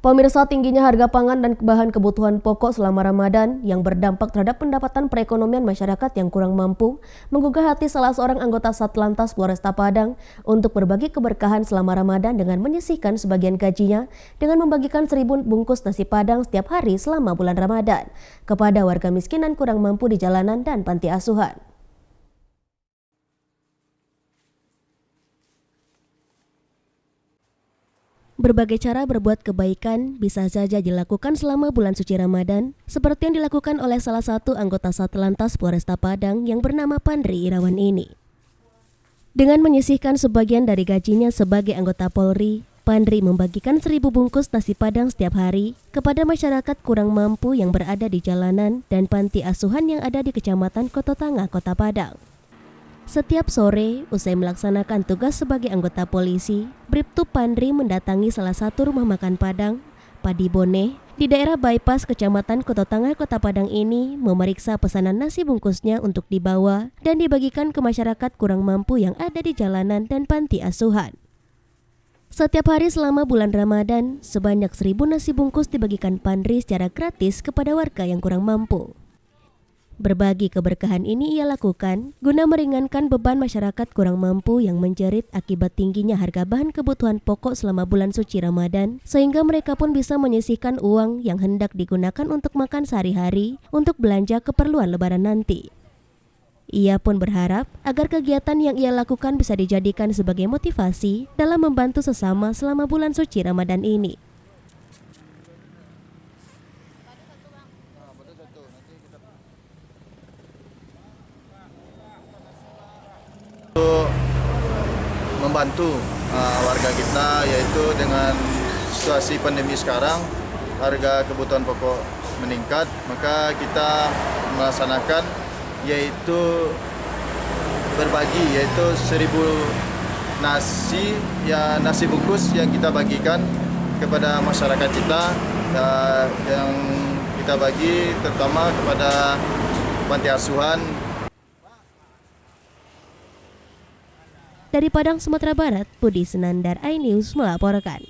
Pemirsa, tingginya harga pangan dan bahan kebutuhan pokok selama Ramadan yang berdampak terhadap pendapatan perekonomian masyarakat yang kurang mampu menggugah hati salah seorang anggota Satlantas Polresta Padang untuk berbagi keberkahan selama Ramadan dengan menyisihkan sebagian gajinya dengan membagikan 1.000 bungkus nasi Padang setiap hari selama bulan Ramadan kepada warga miskin dan kurang mampu di jalanan dan panti asuhan. Berbagai cara berbuat kebaikan bisa saja dilakukan selama bulan suci Ramadan, seperti yang dilakukan oleh salah satu anggota Satlantas Polresta Padang yang bernama Pandri Irawan ini. Dengan menyisihkan sebagian dari gajinya sebagai anggota Polri, Pandri membagikan 1.000 bungkus nasi Padang setiap hari kepada masyarakat kurang mampu yang berada di jalanan dan panti asuhan yang ada di Kecamatan Kototanga, Kota Padang. Setiap sore, usai melaksanakan tugas sebagai anggota polisi, Bribtu Pandri mendatangi salah satu rumah makan Padang, Padi Boneh, di daerah Bypass Kecamatan Kototanga, Kota Padang ini memeriksa pesanan nasi bungkusnya untuk dibawa dan dibagikan ke masyarakat kurang mampu yang ada di jalanan dan panti asuhan. Setiap hari selama bulan Ramadan, sebanyak 1.000 nasi bungkus dibagikan Pandri secara gratis kepada warga yang kurang mampu. Berbagi keberkahan ini ia lakukan guna meringankan beban masyarakat kurang mampu yang menjerit akibat tingginya harga bahan kebutuhan pokok selama bulan suci Ramadan, sehingga mereka pun bisa menyisihkan uang yang hendak digunakan untuk makan sehari-hari untuk belanja keperluan Lebaran nanti. Ia pun berharap agar kegiatan yang ia lakukan bisa dijadikan sebagai motivasi dalam membantu sesama selama bulan suci Ramadan ini. Untuk membantu warga kita, yaitu dengan situasi pandemi sekarang, harga kebutuhan pokok meningkat, maka kita melaksanakan yaitu berbagi, yaitu 1.000 nasi bungkus yang kita bagikan kepada masyarakat kita, yang kita bagi terutama kepada panti asuhan. Dari Padang, Sumatera Barat, Budi Senandar, iNews melaporkan.